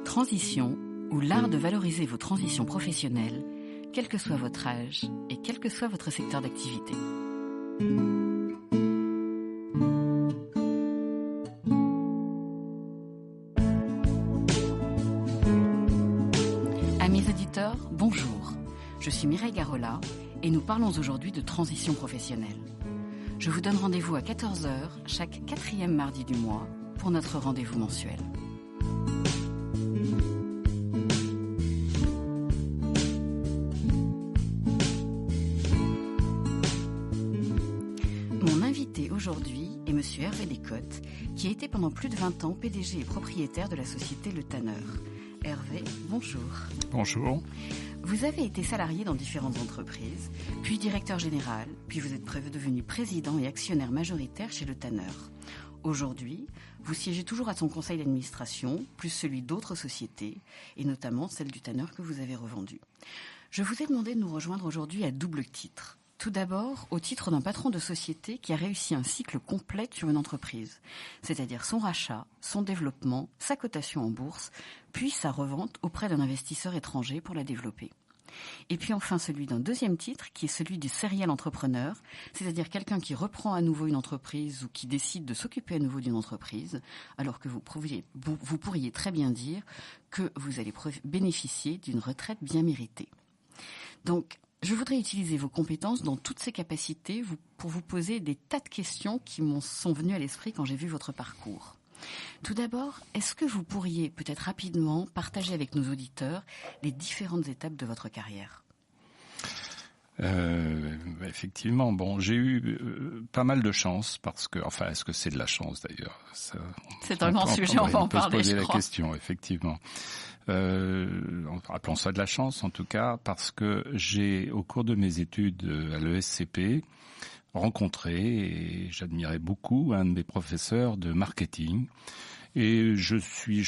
Transition, ou l'art de valoriser vos transitions professionnelles, quel que soit votre âge et quel que soit votre secteur d'activité. Amis auditeurs, bonjour. Je suis Mireille Garola et nous parlons aujourd'hui de transition professionnelle. Je vous donne rendez-vous à 14h chaque 4e mardi du mois pour notre rendez-vous mensuel. Mon invité aujourd'hui est Monsieur Hervé Descotes, qui a été pendant plus de 20 ans PDG et propriétaire de la société Le Tanner. Hervé, bonjour. Bonjour. Vous avez été salarié dans différentes entreprises, puis directeur général, puis vous êtes devenu président et actionnaire majoritaire chez Le Tanner. Aujourd'hui, vous siégez toujours à son conseil d'administration, plus celui d'autres sociétés, et notamment celle du Tanner que vous avez revendue. Je vous ai demandé de nous rejoindre aujourd'hui à double titre. Tout d'abord, au titre d'un patron de société qui a réussi un cycle complet sur une entreprise, c'est-à-dire son rachat, son développement, sa cotation en bourse, puis sa revente auprès d'un investisseur étranger pour la développer. Et puis enfin celui d'un deuxième titre qui est celui du serial entrepreneur, c'est-à-dire quelqu'un qui reprend à nouveau une entreprise ou qui décide de s'occuper à nouveau d'une entreprise, alors que vous pourriez très bien dire que vous allez bénéficier d'une retraite bien méritée. Donc, je voudrais utiliser vos compétences dans toutes ces capacités pour vous poser des tas de questions qui m'en sont venues à l'esprit quand j'ai vu votre parcours. Tout d'abord, est-ce que vous pourriez peut-être rapidement partager avec nos auditeurs les différentes étapes de votre carrière ? Effectivement, j'ai eu pas mal de chance parce que, est-ce que c'est de la chance d'ailleurs ? C'est un grand sujet, on va en parler, je crois. On peut se poser la crois. question, effectivement. Appelons ça de la chance en tout cas, parce que j'ai, au cours de mes études à l'ESCP, rencontré et j'admirais beaucoup un de mes professeurs de marketing. Et je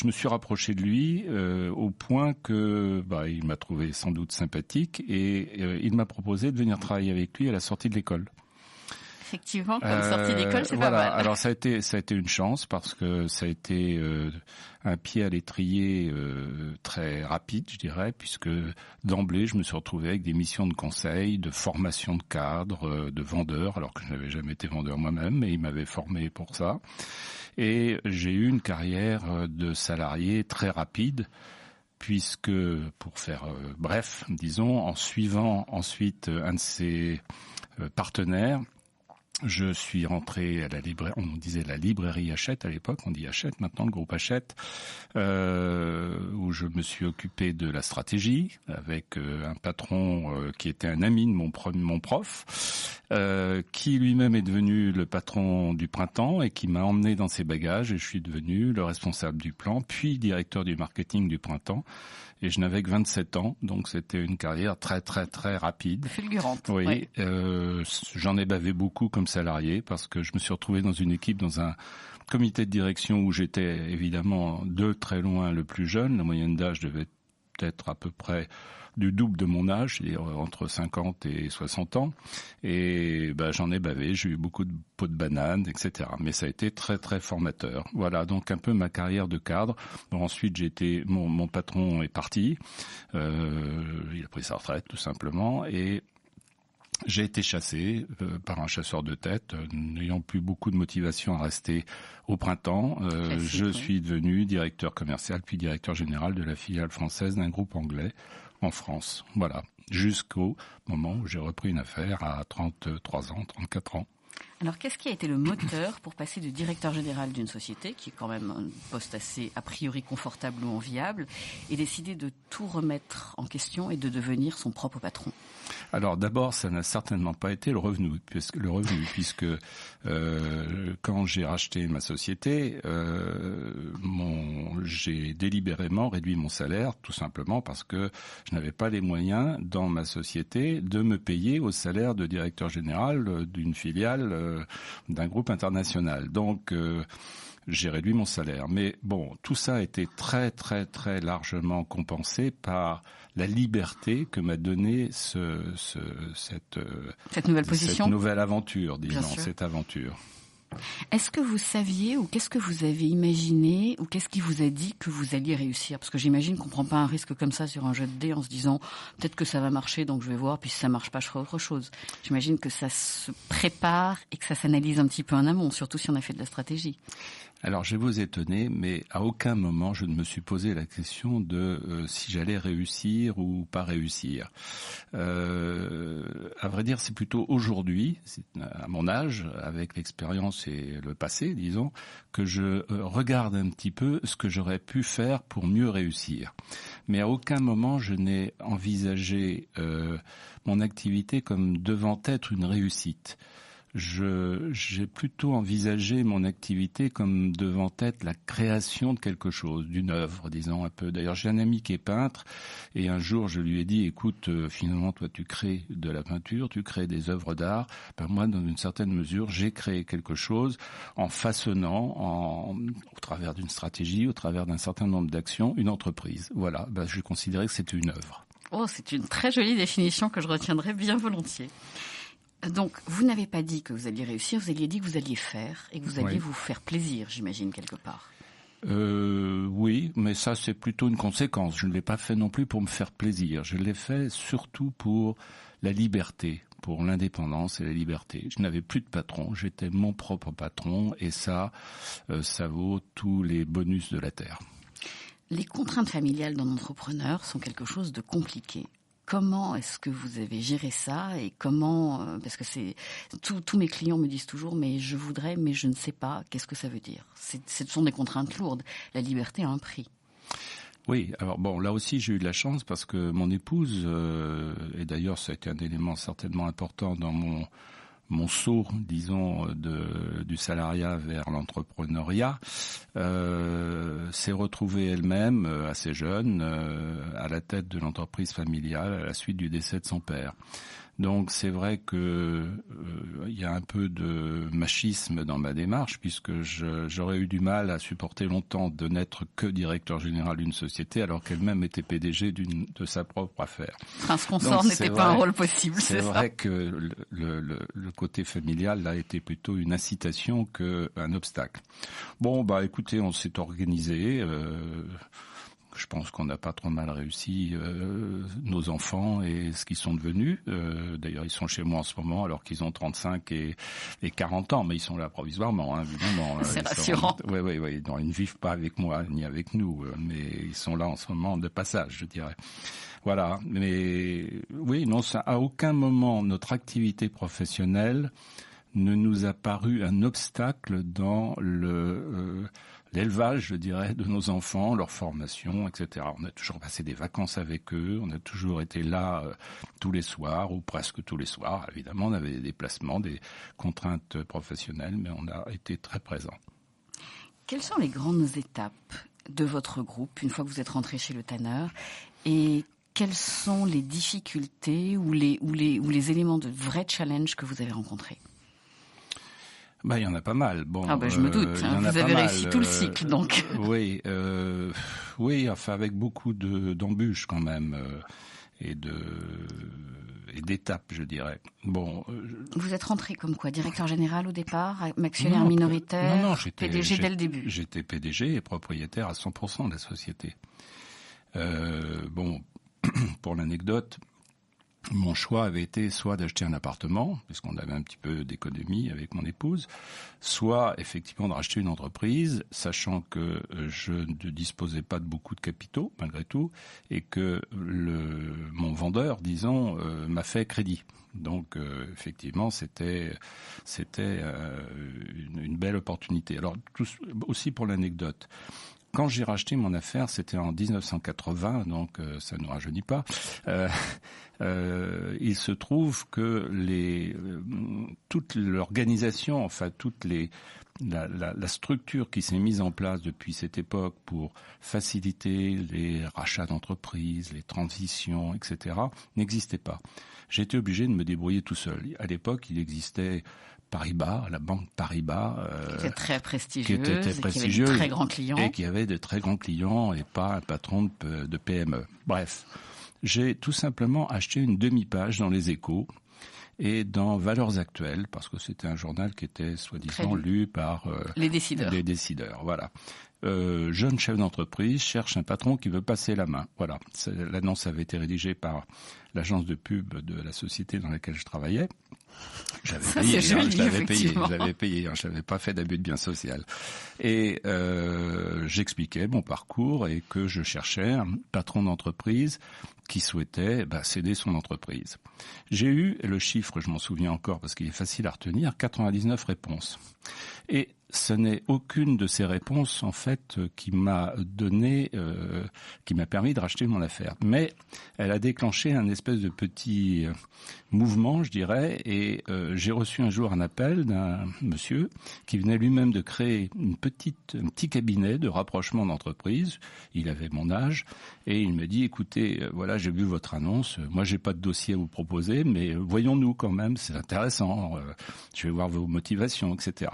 me suis rapproché de lui au point que il m'a trouvé sans doute sympathique et il m'a proposé de venir travailler avec lui à la sortie de l'école. Effectivement, comme sortie d'école, c'est voilà. pas mal. Alors ça a été une chance parce que ça a été un pied à l'étrier très rapide, je dirais, puisque d'emblée je me suis retrouvé avec des missions de conseil, de formation de cadres, de vendeurs, alors que je n'avais jamais été vendeur moi-même, mais il m'avait formé pour ça. Et j'ai eu une carrière de salarié très rapide, puisque, pour faire bref, disons, en suivant ensuite un de ses partenaires, je suis rentré à la librairie, on disait la librairie Hachette à l'époque, on dit Hachette maintenant, le groupe Hachette, où je me suis occupé de la stratégie avec un patron qui était un ami de mon prof, qui lui-même est devenu le patron du Printemps et qui m'a emmené dans ses bagages et je suis devenu le responsable du plan, puis directeur du marketing du Printemps. Et je n'avais que 27 ans, donc c'était une carrière très très très rapide. Fulgurante. Oui, ouais. J'en ai bavé beaucoup comme salarié parce que je me suis retrouvé dans une équipe, dans un comité de direction où j'étais évidemment de très loin le plus jeune. La moyenne d'âge devait être à peu près du double de mon âge, c'est-à-dire entre 50 et 60 ans. Et j'en ai bavé, j'ai eu beaucoup de pots de banane, etc. Mais ça a été très très formateur. Voilà, donc un peu ma carrière de cadre. Ensuite, mon patron est parti. Il a pris sa retraite tout simplement et j'ai été chassé par un chasseur de tête, n'ayant plus beaucoup de motivation à rester au Printemps. Je suis devenu directeur commercial puis directeur général de la filiale française d'un groupe anglais en France. Voilà, jusqu'au moment où j'ai repris une affaire à 33 ans, 34 ans. Alors, qu'est-ce qui a été le moteur pour passer de directeur général d'une société, qui est quand même un poste assez a priori confortable ou enviable, et décider de tout remettre en question et de devenir son propre patron ? Alors d'abord, ça n'a certainement pas été le revenu, puisque quand j'ai racheté ma société, j'ai délibérément réduit mon salaire, tout simplement parce que je n'avais pas les moyens dans ma société de me payer au salaire de directeur général d'une filiale d'un groupe international. Donc j'ai réduit mon salaire. Mais bon, tout ça a été très, très, très largement compensé par la liberté que m'a donnée cette nouvelle position, cette nouvelle aventure, disons, cette aventure. Est-ce que vous saviez ou qu'est-ce que vous avez imaginé ou qu'est-ce qui vous a dit que vous alliez réussir? Parce que j'imagine qu'on ne prend pas un risque comme ça sur un jeu de dés en se disant peut-être que ça va marcher donc je vais voir, puis si ça ne marche pas je ferai autre chose. J'imagine que ça se prépare et que ça s'analyse un petit peu en amont, surtout si on a fait de la stratégie. Alors je vais vous étonner, mais à aucun moment je ne me suis posé la question de si j'allais réussir ou pas réussir. À vrai dire, c'est plutôt aujourd'hui, à mon âge, avec l'expérience et le passé, disons, que je regarde un petit peu ce que j'aurais pu faire pour mieux réussir. Mais à aucun moment je n'ai envisagé mon activité comme devant être une réussite. J'ai plutôt envisagé mon activité comme devant être la création de quelque chose, d'une œuvre, disons un peu. D'ailleurs, j'ai un ami qui est peintre et un jour je lui ai dit, écoute, finalement toi tu crées de la peinture, tu crées des œuvres d'art. Ben moi, dans une certaine mesure, j'ai créé quelque chose en façonnant, au travers d'une stratégie, au travers d'un certain nombre d'actions, une entreprise. Voilà, ben, je considérais que c'était une œuvre. Oh, c'est une très jolie définition que je retiendrai bien volontiers. Donc, vous n'avez pas dit que vous alliez réussir, vous aviez dit que vous alliez faire et que vous alliez vous faire plaisir, j'imagine, quelque part. Oui, mais ça, c'est plutôt une conséquence. Je ne l'ai pas fait non plus pour me faire plaisir. Je l'ai fait surtout pour la liberté, pour l'indépendance et la liberté. Je n'avais plus de patron, j'étais mon propre patron et ça vaut tous les bonus de la terre. Les contraintes familiales d'un entrepreneur sont quelque chose de compliqué. Comment est-ce que vous avez géré ça et comment, parce que tous mes clients me disent toujours mais je voudrais mais je ne sais pas, qu'est-ce que ça veut dire? Ce sont des contraintes lourdes, la liberté a un prix. Oui, alors bon, là aussi j'ai eu de la chance parce que mon épouse, et d'ailleurs ça a été un élément certainement important dans mon saut, disons, du salariat vers l'entrepreneuriat, s'est retrouvée elle-même, assez jeune, à la tête de l'entreprise familiale à la suite du décès de son père. Donc c'est vrai que il y a un peu de machisme dans ma démarche puisque j'aurais eu du mal à supporter longtemps de n'être que directeur général d'une société alors qu'elle-même était PDG de sa propre affaire. Prince consort n'était pas un rôle possible, c'est vrai que le côté familial là était plutôt une incitation qu'un obstacle. Bon bah écoutez, on s'est organisé. Je pense qu'on n'a pas trop mal réussi nos enfants et ce qu'ils sont devenus. D'ailleurs, ils sont chez moi en ce moment alors qu'ils ont 35 et 40 ans, mais ils sont là provisoirement, hein, évidemment. C'est rassurant. Oui. Donc, ils ne vivent pas avec moi ni avec nous, mais ils sont là en ce moment de passage, je dirais. Voilà. Mais oui, non, ça, à aucun moment notre activité professionnelle ne nous a paru un obstacle dans l'élevage, je dirais, de nos enfants, leur formation, etc. On a toujours passé des vacances avec eux, on a toujours été là tous les soirs, ou presque tous les soirs. Évidemment, on avait des déplacements, des contraintes professionnelles, mais on a été très présents. Quelles sont les grandes étapes de votre groupe, une fois que vous êtes rentré chez le Tanner, et quelles sont les difficultés ou les éléments de vrai challenge que vous avez rencontrés? Bah, il y en a pas mal. Bon, je me doute. Vous avez réussi tout le cycle, donc. Oui, enfin avec beaucoup d'embûches quand même et d'étapes, je dirais. Bon. Vous êtes rentré comme quoi, directeur général au départ, actionnaire minoritaire, non, PDG dès le début. J'étais PDG et propriétaire à 100% de la société. Pour l'anecdote. Mon choix avait été soit d'acheter un appartement, puisqu'on avait un petit peu d'économie avec mon épouse, soit effectivement de racheter une entreprise, sachant que je ne disposais pas de beaucoup de capitaux, malgré tout, et que mon vendeur, disons, m'a fait crédit. Donc effectivement, c'était une belle opportunité. Alors aussi pour l'anecdote. Quand j'ai racheté mon affaire, c'était en 1980, donc ça ne rajeunit pas. Il se trouve que toute l'organisation, enfin toutes les la structure qui s'est mise en place depuis cette époque pour faciliter les rachats d'entreprises, les transitions, etc., n'existait pas. J'ai été obligé de me débrouiller tout seul. À l'époque, il existait Paribas, la banque Paribas, qui était très prestigieuse, et qui avait de très grands clients. Et qui avait de très grands clients et pas un patron de PME. Bref, j'ai tout simplement acheté une demi-page dans Les Échos et dans Valeurs Actuelles, parce que c'était un journal qui était soi-disant lu par les décideurs. Les décideurs, voilà. Jeune chef d'entreprise cherche un patron qui veut passer la main. Voilà. L'annonce avait été rédigée par l'agence de pub de la société dans laquelle je travaillais. Je l'avais payé, je n'avais pas fait d'abus de bien social. Et j'expliquais mon parcours et que je cherchais un patron d'entreprise qui souhaitait céder son entreprise. J'ai eu, le chiffre, je m'en souviens encore parce qu'il est facile à retenir, 99 réponses. Et ce n'est aucune de ces réponses, en fait, qui m'a permis de racheter mon affaire. Mais elle a déclenché un espèce de petit mouvement, je dirais, et j'ai reçu un jour un appel d'un monsieur qui venait lui-même de créer un petit cabinet de rapprochement d'entreprise. Il avait mon âge et il me dit, écoutez, voilà, j'ai vu votre annonce, moi j'ai pas de dossier à vous proposer, mais voyons-nous quand même, c'est intéressant, je vais voir vos motivations, etc.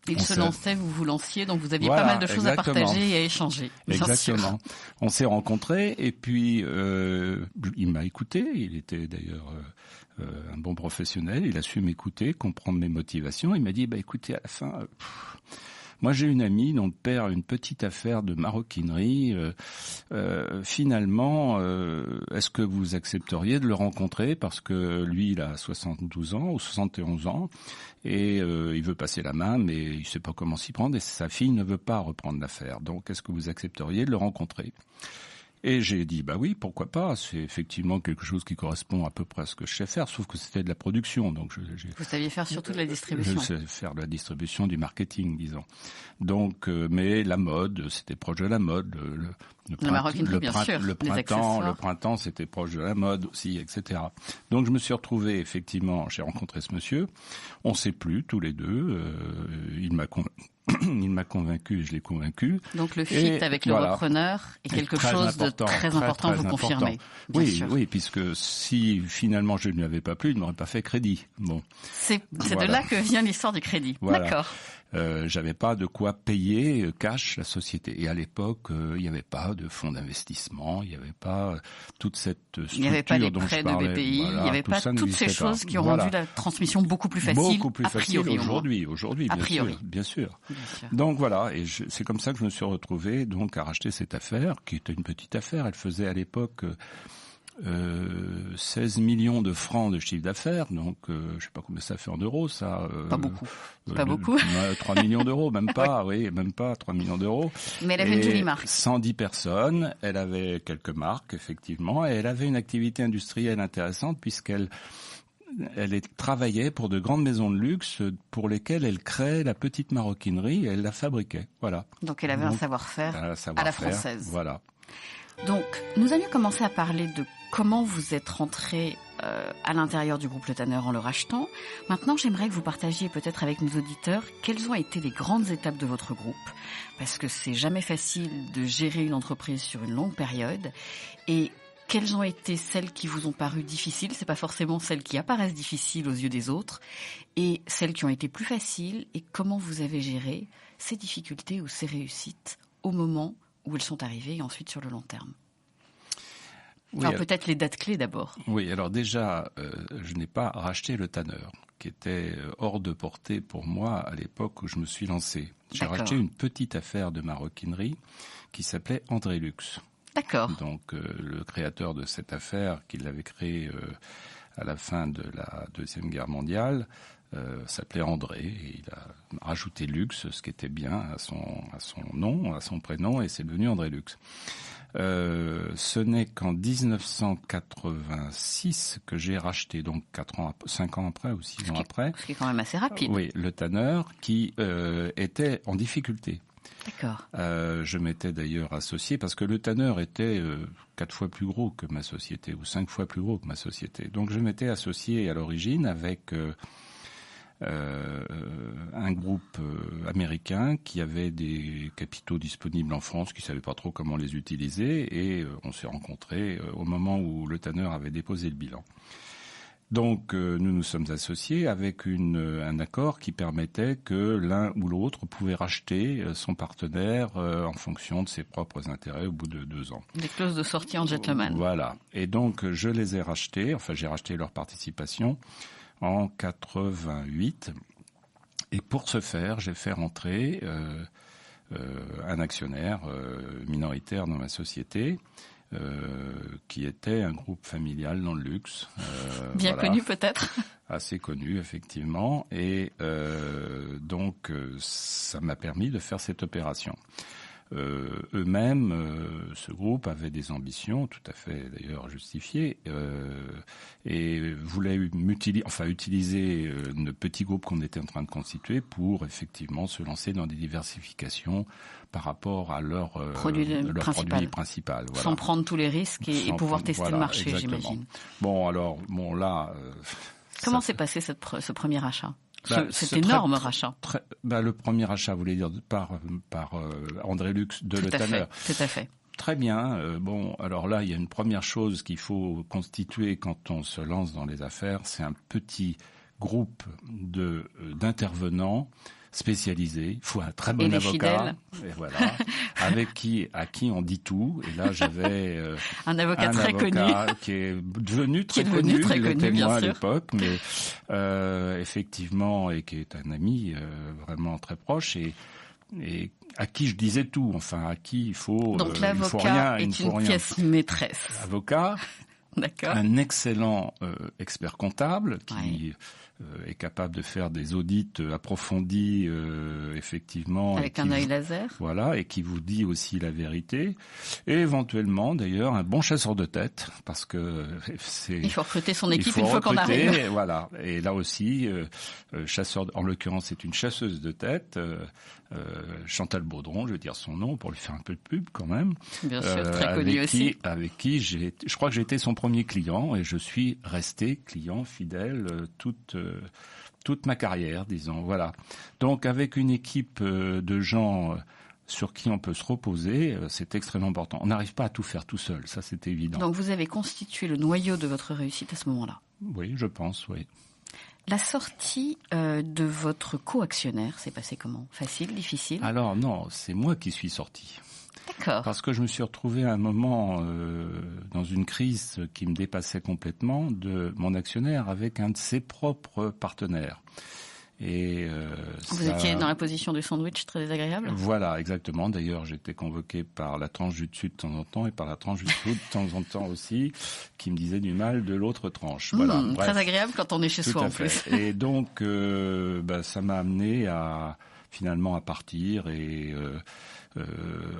Il se lançait, vous vous lanciez, donc vous aviez pas mal de choses à partager et à échanger. Exactement. On s'est rencontrés et puis il m'a écouté. Il était d'ailleurs un bon professionnel. Il a su m'écouter, comprendre mes motivations. Il m'a dit, écoutez, à la fin... Moi, j'ai une amie dont le père a une petite affaire de maroquinerie. Finalement, est-ce que vous accepteriez de le rencontrer? Parce que lui, il a 72 ans ou 71 ans et il veut passer la main, mais il ne sait pas comment s'y prendre et sa fille ne veut pas reprendre l'affaire. Donc, est-ce que vous accepteriez de le rencontrer? Et j'ai dit, oui, pourquoi pas. C'est effectivement quelque chose qui correspond à peu près à ce que je sais faire, sauf que c'était de la production. Donc vous saviez faire surtout de la distribution. Je sais faire de la distribution, du marketing, disons. Donc, mais la mode, c'était proche de la mode. La maroquinerie, bien sûr. Le printemps, c'était proche de la mode aussi, etc. Donc, je me suis retrouvé, effectivement, j'ai rencontré ce monsieur. On s'est plu, tous les deux. Il m'a convaincu et je l'ai convaincu. Donc le fit avec le repreneur est quelque chose de très important, vous confirmez. Oui, puisque si finalement je ne lui avais pas plu, il ne m'aurait pas fait crédit. Bon. C'est de là que vient l'histoire du crédit. Voilà. D'accord. J'avais pas de quoi payer cash la société. Et à l'époque, il n'y avait pas de fonds d'investissement, il n'y avait pas toute cette structure. Il n'y avait pas les prêts de BPI, il n'y avait pas toutes ces choses qui ont rendu la transmission beaucoup plus facile. Beaucoup plus facile aujourd'hui, bien sûr. Donc voilà, et c'est comme ça que je me suis retrouvé donc à racheter cette affaire, qui était une petite affaire. Elle faisait à l'époque 16 millions de francs de chiffre d'affaires, donc je sais pas combien ça fait en euros, ça. Pas beaucoup. 3 millions d'euros, même pas, même pas 3 millions d'euros. Mais elle avait une jolie marque. 110 personnes, elle avait quelques marques, effectivement, et elle avait une activité industrielle intéressante puisqu'elle travaillait pour de grandes maisons de luxe pour lesquelles elle créait la petite maroquinerie et elle la fabriquait. Voilà. Donc elle avait un savoir-faire à la française. Voilà. Donc, nous avions commencé à parler de comment vous êtes rentré à l'intérieur du groupe Le Tanner en le rachetant. Maintenant, j'aimerais que vous partagiez peut-être avec nos auditeurs quelles ont été les grandes étapes de votre groupe, parce que c'est jamais facile de gérer une entreprise sur une longue période. Et quelles ont été celles qui vous ont paru difficiles? C'est pas forcément celles qui apparaissent difficiles aux yeux des autres, et celles qui ont été plus faciles. Et comment vous avez géré ces difficultés ou ces réussites au moment où elles sont arrivées et ensuite sur le long terme? Alors peut-être les dates clés d'abord. Oui, alors déjà, je n'ai pas racheté Le Tanner, qui était hors de portée pour moi à l'époque où je me suis lancé. J'ai racheté une petite affaire de maroquinerie qui s'appelait André Luxe. D'accord. Donc le créateur de cette affaire, qui l'avait créée à la fin de la Deuxième Guerre mondiale, s'appelait André, et il a rajouté Luxe, ce qui était bien à son nom, à son prénom, et c'est devenu André Luxe. Ce n'est qu'en 1986 que j'ai racheté, donc 5 ans après ou 6 ans après. Ce qui est quand même assez rapide. Oui, Le Tanner, qui était en difficulté. D'accord. Je m'étais d'ailleurs associé parce que Le Tanner était 4 fois plus gros que ma société ou 5 fois plus gros que ma société. Donc je m'étais associé à l'origine avec un groupe américain qui avait des capitaux disponibles en France, qui savait pas trop comment les utiliser, et on s'est rencontrés au moment où le tanneur avait déposé le bilan. Donc nous nous sommes associés avec un accord qui permettait que l'un ou l'autre pouvait racheter son partenaire en fonction de ses propres intérêts au bout de 2 ans. Des clauses de sortie en gentleman. Voilà. Et donc je les ai rachetés, j'ai racheté leur participation en 88. Et pour ce faire, j'ai fait rentrer un actionnaire minoritaire dans ma société, qui était un groupe familial dans le luxe. Bien connu peut-être. Assez connu, effectivement. Et donc, ça m'a permis de faire cette opération. Eux-mêmes, ce groupe avait des ambitions tout à fait d'ailleurs justifiées et voulait utiliser le petit groupe qu'on était en train de constituer pour effectivement se lancer dans des diversifications par rapport à leur produit principal. Voilà. Sans prendre tous les risques et pouvoir tester le marché, exactement. J'imagine. Là... Comment s'est passé ce premier achat? Cet énorme rachat. Le premier achat, vous voulez dire, par André Lux de Le Tanneur. Tout à fait. Très bien. Alors là, il y a une première chose qu'il faut constituer quand on se lance dans les affaires, c'est un petit groupe d'intervenants spécialisés. Il faut un très bon avocat. Et voilà. à qui on dit tout. Et là, j'avais un avocat très connu qui est devenu très connu. Il était moins à l'époque, mais effectivement, et qui est un ami vraiment très proche et à qui je disais tout. Enfin, à qui il faut. Donc l'avocat est une pièce maîtresse. Avocat. D'accord. Un excellent expert comptable qui est capable de faire des audits approfondis, effectivement. Avec un œil laser. Voilà, et qui vous dit aussi la vérité. Et éventuellement, d'ailleurs, un bon chasseur de tête, parce que il faut recruter son équipe une fois qu'on arrive. Voilà. Et là aussi, en l'occurrence, c'est une chasseuse de tête, Chantal Baudron, je vais dire son nom pour lui faire un peu de pub quand même. Bien sûr, très connu aussi. Avec qui je crois que j'ai été son premier client et je suis resté client fidèle toute ma carrière, disons. Voilà. Donc avec une équipe de gens sur qui on peut se reposer, c'est extrêmement important. On n'arrive pas à tout faire tout seul, ça c'est évident. Donc vous avez constitué le noyau de votre réussite à ce moment-là. Oui, je pense, oui. La sortie de votre co-actionnaire s'est passée comment? Facile, difficile? Alors non, c'est moi qui suis sorti. D'accord. Parce que je me suis retrouvé à un moment dans une crise qui me dépassait complètement de mon actionnaire avec un de ses propres partenaires. Et vous étiez dans la position du sandwich très désagréable? Voilà, exactement. D'ailleurs, j'étais convoqué par la tranche du dessus de temps en temps et par la tranche du dessous de temps en temps aussi, qui me disait du mal de l'autre tranche. Voilà. Très agréable quand on est chez soi en plus. Et donc, ça m'a amené à finalement à partir et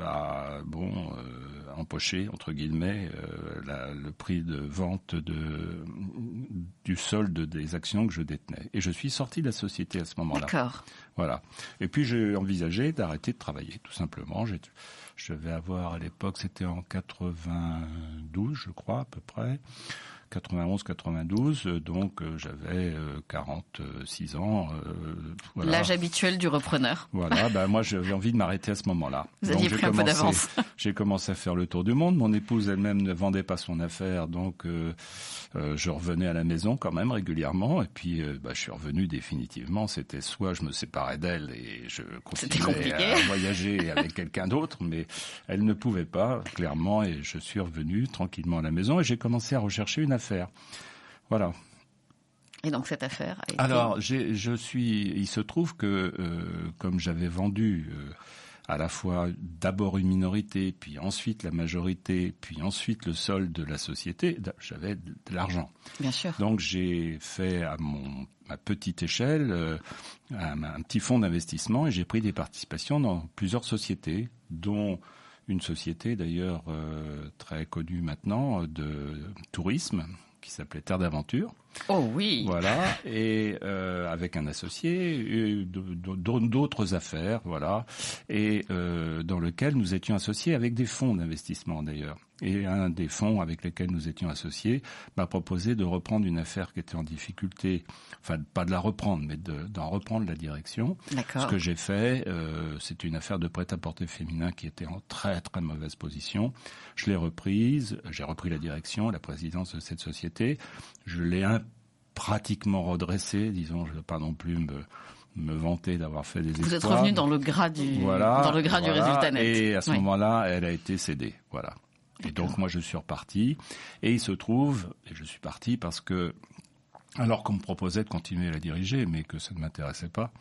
à empocher entre guillemets le prix de vente du solde des actions que je détenais. Et je suis sorti de la société à ce moment-là. D'accord. Voilà. Et puis j'ai envisagé d'arrêter de travailler, tout simplement. Je vais avoir à l'époque, c'était en 92, je crois à peu près. 91-92, donc j'avais 46 ans. Voilà. L'âge habituel du repreneur. Voilà, moi j'avais envie de m'arrêter à ce moment-là. Vous aviez pris un peu d'avance. J'ai commencé à faire le tour du monde. Mon épouse elle-même ne vendait pas son affaire, donc je revenais à la maison quand même régulièrement. Et puis je suis revenu définitivement. C'était soit je me séparais d'elle et je continuais à voyager avec quelqu'un d'autre, mais elle ne pouvait pas, clairement, et je suis revenu tranquillement à la maison et j'ai commencé à rechercher une affaire. Voilà. Et donc cette affaire a été... Alors, il se trouve que comme j'avais vendu à la fois d'abord une minorité, puis ensuite la majorité, puis ensuite le solde de la société, j'avais de l'argent. Bien sûr. Donc j'ai fait à ma petite échelle un petit fonds d'investissement et j'ai pris des participations dans plusieurs sociétés, dont une société d'ailleurs très connue maintenant de tourisme qui s'appelait Terre d'Aventure. Oh oui. Voilà, et avec un associé, d'autres affaires, voilà, et dans lequel nous étions associés avec des fonds d'investissement d'ailleurs. Et un des fonds avec lesquels nous étions associés m'a proposé de reprendre une affaire qui était en difficulté, enfin pas de la reprendre, mais d'en reprendre la direction. D'accord. Ce que j'ai fait, c'était une affaire de prêt-à-porter féminin qui était en très très mauvaise position. Je l'ai reprise, j'ai repris la direction, la présidence de cette société. Je l'ai pratiquement redressée, disons, je ne veux pas non plus me vanter d'avoir fait des exploits. Vous êtes revenu dans le gras du résultat net. Et à ce moment-là, elle a été cédée, voilà. Et donc moi je suis reparti, et il se trouve, et je suis parti parce que, alors qu'on me proposait de continuer à la diriger, mais que ça ne m'intéressait pas,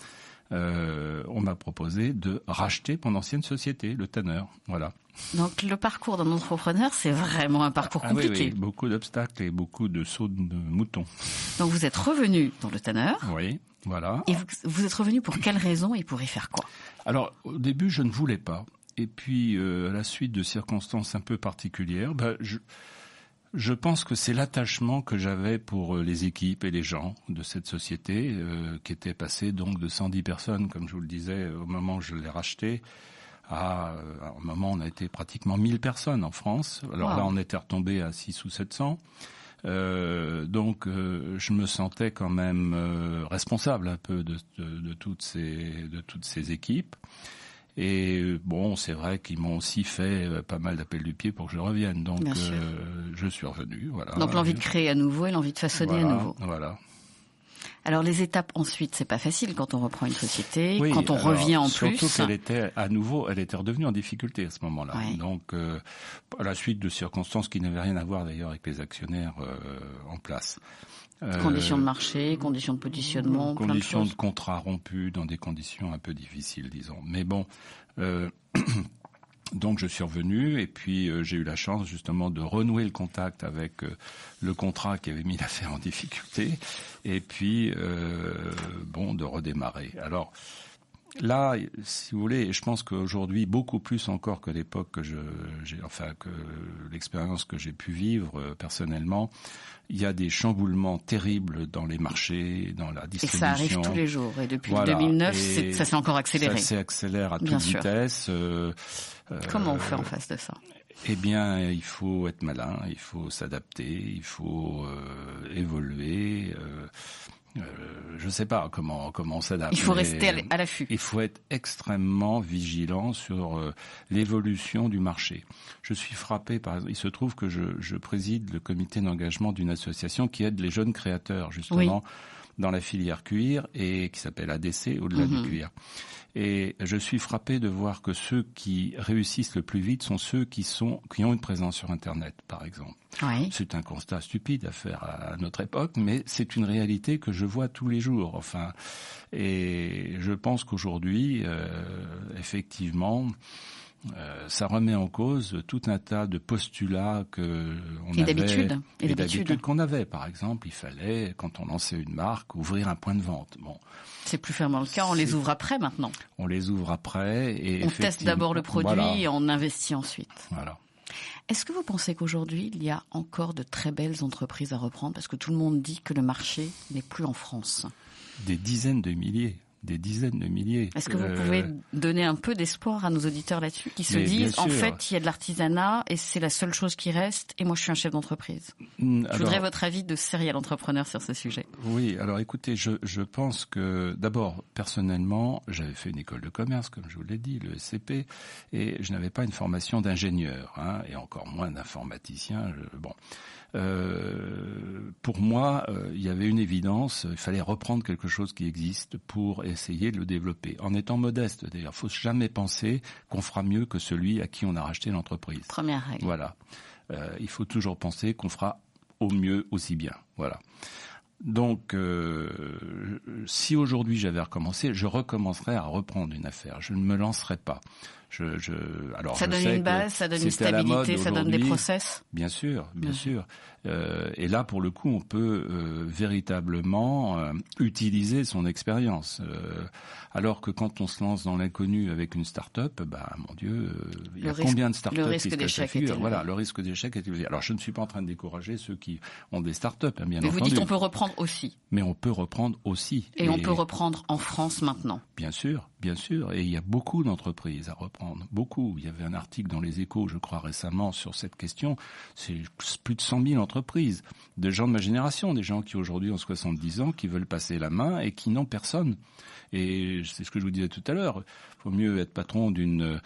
on m'a proposé de racheter mon ancienne société, le Tanner, voilà. Donc le parcours d'un entrepreneur, c'est vraiment un parcours compliqué. Oui, beaucoup d'obstacles et beaucoup de sauts de moutons. Donc vous êtes revenu dans le Tanner. Oui, voilà. Et vous êtes revenu pour quelle raison et pour y faire quoi? Alors au début je ne voulais pas. Et puis, à la suite de circonstances un peu particulières, je pense que c'est l'attachement que j'avais pour les équipes et les gens de cette société, qui était passée donc de 110 personnes, comme je vous le disais, au moment où je l'ai racheté, à un moment on a été pratiquement 1000 personnes en France. Alors là, on était retombé à 600 ou 700. Donc, je me sentais quand même responsable un peu de toutes ces équipes. Et bon, c'est vrai qu'ils m'ont aussi fait pas mal d'appels du pied pour que je revienne. Donc, je suis revenu. Voilà. Donc, l'envie de créer à nouveau et l'envie de façonner à nouveau. Voilà. Alors, les étapes ensuite, c'est pas facile quand on reprend une société, quand on revient en plus. Surtout qu'elle était à nouveau, elle était redevenue en difficulté à ce moment-là. Oui. Donc, à la suite de circonstances qui n'avaient rien à voir d'ailleurs avec les actionnaires en place. Conditions de marché, conditions de positionnement, plein de choses. Conditions de contrat rompus dans des conditions un peu difficiles, disons. Mais bon, donc je suis revenu et puis j'ai eu la chance justement de renouer le contact avec le contrat qui avait mis l'affaire en difficulté et puis de redémarrer. Alors là, si vous voulez, je pense qu'aujourd'hui, beaucoup plus encore que l'époque que que l'expérience que j'ai pu vivre personnellement, il y a des chamboulements terribles dans les marchés, dans la distribution. Et ça arrive tous les jours. Et depuis 2009, ça s'est encore accéléré. Ça s'accélère à toute vitesse. Comment on fait en face de ça? Eh bien, il faut être malin, il faut s'adapter, il faut évoluer. Je ne sais pas comment on s'adapte. Il faut rester à l'affût. Il faut être extrêmement vigilant sur l'évolution du marché. Je suis frappé, par exemple, il se trouve que je préside le comité d'engagement d'une association qui aide les jeunes créateurs, justement, dans la filière cuir, et qui s'appelle ADC, au-delà du cuir. Et je suis frappé de voir que ceux qui réussissent le plus vite sont ceux qui ont une présence sur Internet, par exemple. Oui. C'est un constat stupide à faire à notre époque, mais c'est une réalité que je vois tous les jours. Enfin, et je pense qu'aujourd'hui, effectivement, ça remet en cause tout un tas de postulats et d'habitudes qu'on avait. Par exemple, il fallait, quand on lançait une marque, ouvrir un point de vente. Bon. C'est plus fermement le cas, on les ouvre après maintenant. On les ouvre après et on teste d'abord le produit et on investit ensuite. Voilà. Est-ce que vous pensez qu'aujourd'hui, il y a encore de très belles entreprises à reprendre? Parce que tout le monde dit que le marché n'est plus en France. Des dizaines de milliers. Est-ce que vous pouvez donner un peu d'espoir à nos auditeurs là-dessus, qui se disent, en fait, il y a de l'artisanat et c'est la seule chose qui reste et moi je suis un chef d'entreprise? Je voudrais votre avis de serial entrepreneur sur ce sujet. Oui, alors écoutez, je pense que d'abord, personnellement, j'avais fait une école de commerce, comme je vous l'ai dit, le SCP, et je n'avais pas une formation d'ingénieur, et encore moins d'informaticien. Pour moi, il y avait une évidence, il fallait reprendre quelque chose qui existe pour essayer de le développer. En étant modeste, d'ailleurs, il ne faut jamais penser qu'on fera mieux que celui à qui on a racheté l'entreprise. Première règle. Voilà. Il faut toujours penser qu'on fera au mieux aussi bien. Voilà. Donc, si aujourd'hui j'avais recommencé, je recommencerais à reprendre une affaire. Je ne me lancerais pas. Alors, ça donne une base, ça donne une stabilité, ça donne des process. Bien sûr. Et là, pour le coup, on peut véritablement utiliser son expérience. Alors que quand on se lance dans l'inconnu avec une start-up, mon Dieu, il y a combien de start-up qui se cassent la figure. Voilà, le risque d'échec est élevé. Alors, je ne suis pas en train de décourager ceux qui ont des start-up, bien entendu. Mais vous dites on peut reprendre aussi. Mais on peut reprendre aussi. Et on peut reprendre en France maintenant. Bien sûr. Et il y a beaucoup d'entreprises à reprendre. Beaucoup. Il y avait un article dans Les Échos, je crois, récemment sur cette question. C'est plus de 100 000 entreprises, de gens de ma génération, des gens qui aujourd'hui ont 70 ans, qui veulent passer la main et qui n'ont personne. Et c'est ce que je vous disais tout à l'heure. Il faut mieux être patron d'une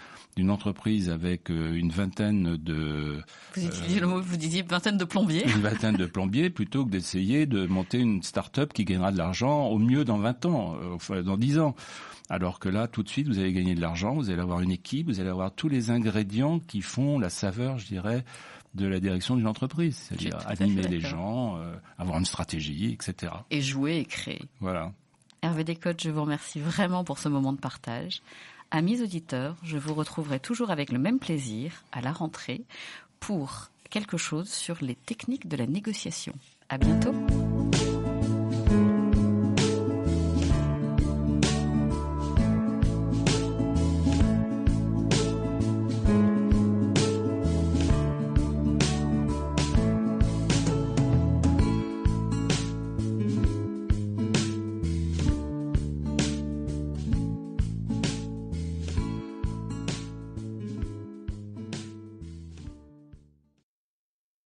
entreprise avec une vingtaine de... Vous utilisez le mot, vous disiez vingtaine de plombiers. Une vingtaine de plombiers plutôt que d'essayer de monter une start-up qui gagnera de l'argent au mieux dans 20 ans, enfin dans 10 ans. Alors que là, tout de suite, vous allez gagner de l'argent, vous allez avoir une équipe, vous allez avoir tous les ingrédients qui font la saveur, je dirais, de la direction d'une entreprise. C'est-à-dire animer les gens, avoir une stratégie, etc. Et jouer et créer. Voilà. Hervé Descotes, je vous remercie vraiment pour ce moment de partage. Amis auditeurs, je vous retrouverai toujours avec le même plaisir à la rentrée pour quelque chose sur les techniques de la négociation. À bientôt.